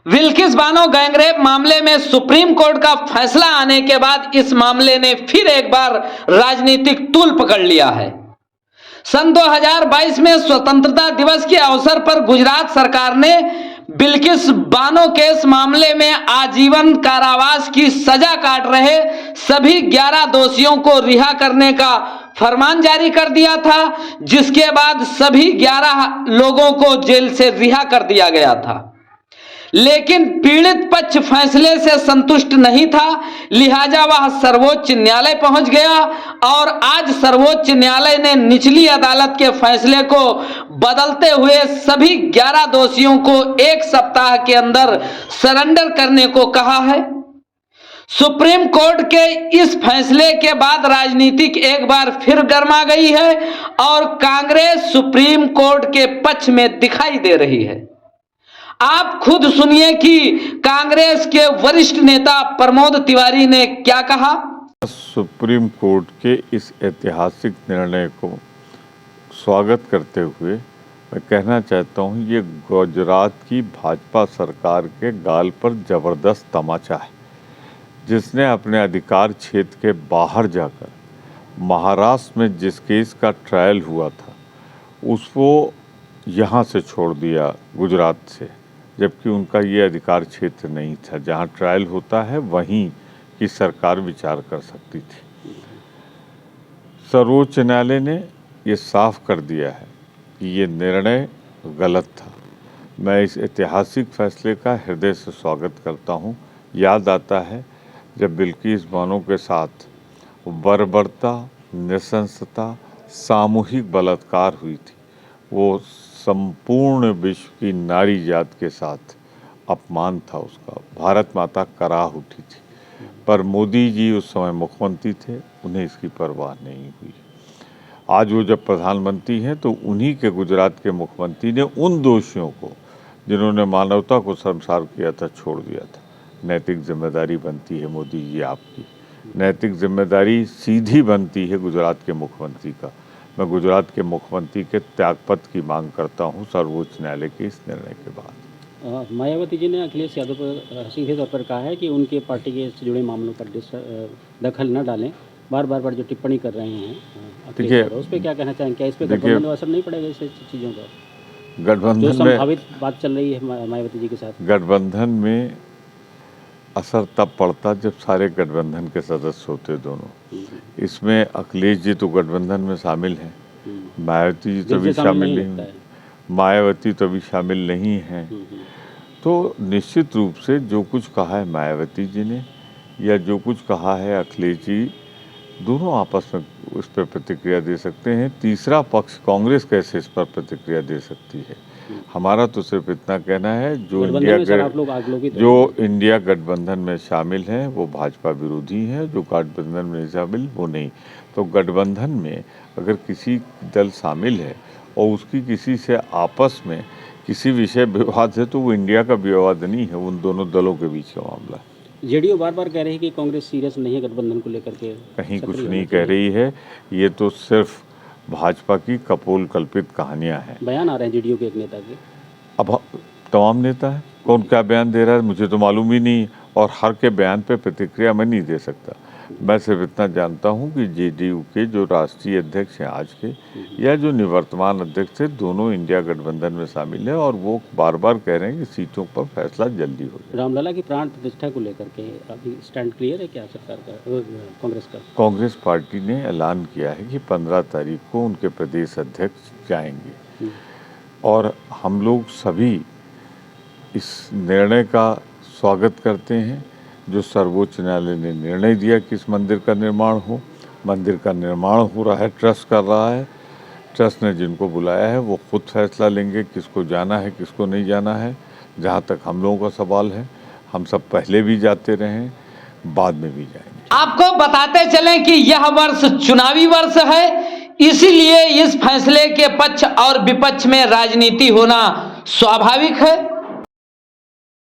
Bilkis Bano gangrape मामले में supreme court का फैसला आने के बाद इस मामले ने फिर एक बार राजनीतिक तूल पकड़ लिया है। सन 2022 में स्वतंत्रता दिवस के अवसर पर गुजरात सरकार ने बिल्किस बानो केस मामले में आजीवन कारावास की सजा काट रहे सभी 11 दोषियों को रिहा करने का फरमान जारी कर दिया था, जिसके बाद सभी 11 लोगों को जेल से रिहा कर दिया गया था। लेकिन पीड़ित पक्ष फैसले से संतुष्ट नहीं था, लिहाजा वह सर्वोच्च न्यायालय पहुंच गया और आज सर्वोच्च न्यायालय ने निचली अदालत के फैसले को बदलते हुए सभी 11 दोषियों को 1 सप्ताह के अंदर सरेंडर करने को कहा है। सुप्रीम कोर्ट के इस फैसले के बाद राजनीतिक एक बार फिर गर्मा गई है और कांग्रेस सुप्रीम कोर्ट के पक्ष में दिखाई दे रही है। आप खुद सुनिए कि कांग्रेस के वरिष्ठ नेता प्रमोद तिवारी ने क्या कहा। सुप्रीम कोर्ट के इस ऐतिहासिक निर्णय को स्वागत करते हुए मैं कहना चाहता हूं, ये गुजरात की भाजपा सरकार के गाल पर जबरदस्त तमाचा है, जिसने अपने अधिकार क्षेत्र के बाहर जाकर महाराष्ट्र में जिस केस का ट्रायल हुआ था उसको यहाँ से छोड़ दिया गुजरात से, जबकि उनका ये अधिकार क्षेत्र नहीं था। जहाँ ट्रायल होता है वहीं की सरकार विचार कर सकती थी। सर्वोच्च न्यायालय ने ये साफ कर दिया है कि ये निर्णय गलत था। मैं इस ऐतिहासिक फैसले का हृदय से स्वागत करता हूँ। याद आता है जब बिल्किस बानो के साथ बर्बरता, नृशंसता, सामूहिक बलात्कार हुई थी, वो संपूर्ण विश्व की नारी जात के साथ अपमान था उसका। भारत माता कराह उठी थी, पर मोदी जी उस समय मुख्यमंत्री थे, उन्हें इसकी परवाह नहीं हुई। आज वो जब प्रधानमंत्री हैं तो उन्हीं के गुजरात के मुख्यमंत्री ने उन दोषियों को जिन्होंने मानवता को शर्मसार किया था छोड़ दिया था। नैतिक जिम्मेदारी बनती है मोदी जी आपकी, नैतिक जिम्मेदारी सीधी बनती है गुजरात के मुख्यमंत्री का। मैं गुजरात के मुख्यमंत्री के त्यागपत्र की मांग करता हूं सर्वोच्च न्यायालय के इस निर्णय के बाद। मायावती जी ने अखिलेश यादव पर सीधे तौर पर कहा है कि उनके पार्टी के से जुड़े मामलों पर दखल न डालें। बार बार जो टिप्पणी कर रहे हैं अखिलेश यादव, उस पर क्या कहना चाहेंगे? क्या इस पर गठबंधन में असर नहीं पड़ेगा इस चीज़ों का? गठबंधन में संभावित बात चल रही है मायावती जी के साथ, गठबंधन में असर तब पड़ता जब सारे गठबंधन के सदस्य होते दोनों। इसमें अखिलेश जी तो गठबंधन में शामिल हैं, मायावती जी तो भी शामिल नहीं, मायावती तो भी शामिल नहीं हैं। तो निश्चित रूप से जो कुछ कहा है मायावती जी ने या जो कुछ कहा है अखिलेश जी, दोनों आपस में उस पर प्रतिक्रिया दे सकते हैं। तीसरा पक्ष कांग्रेस कैसे इस पर प्रतिक्रिया दे सकती है? हमारा तो सिर्फ इतना कहना है, जो इंडिया गठबंधन में शामिल हैं वो भाजपा विरोधी हैं, जो गठबंधन में शामिल वो नहीं। तो गठबंधन में अगर किसी दल शामिल है और उसकी किसी से आपस में किसी विषय विवाद है तो वो इंडिया का विवाद नहीं है, उन दोनों दलों के बीच का मामला है। जेडीयू बार बार कह रही है कि कांग्रेस सीरियस नहीं है गठबंधन को लेकर के। कहीं कुछ नहीं कह रही है, ये तो सिर्फ भाजपा की कपोल कल्पित कहानियां हैं। बयान आ रहे हैं जेडीयू के एक नेता के। अब तमाम नेता है, कौन क्या बयान दे रहा है मुझे तो मालूम ही नहीं, और हर के बयान पे प्रतिक्रिया मैं नहीं दे सकता। मैं सिर्फ इतना जानता हूं कि जेडीयू के जो राष्ट्रीय अध्यक्ष हैं आज के या जो निवर्तमान अध्यक्ष थे, दोनों इंडिया गठबंधन में शामिल हैं और वो बार बार कह रहे हैं कि सीटों पर फैसला जल्दी हो जाए। रामलला की प्राण प्रतिष्ठा को लेकर के अभी स्टैंड क्लियर है क्या सरकार का, कांग्रेस का? कांग्रेस पार्टी ने ऐलान किया है कि 15 तारीख को उनके प्रदेश अध्यक्ष जाएंगे और हम लोग सभी इस निर्णय का स्वागत करते हैं जो सर्वोच्च न्यायालय ने निर्णय दिया कि इस मंदिर का निर्माण हो। मंदिर का निर्माण हो रहा है, ट्रस्ट कर रहा है। ट्रस्ट ने जिनको बुलाया है वो खुद फैसला लेंगे किसको जाना है किसको नहीं जाना है। जहाँ तक हम लोगों का सवाल है, हम सब पहले भी जाते रहे हैं, बाद में भी जाएंगे। आपको बताते चलें कि यह वर्ष चुनावी वर्ष है, इसीलिए इस फैसले के पक्ष और विपक्ष में राजनीति होना स्वाभाविक है।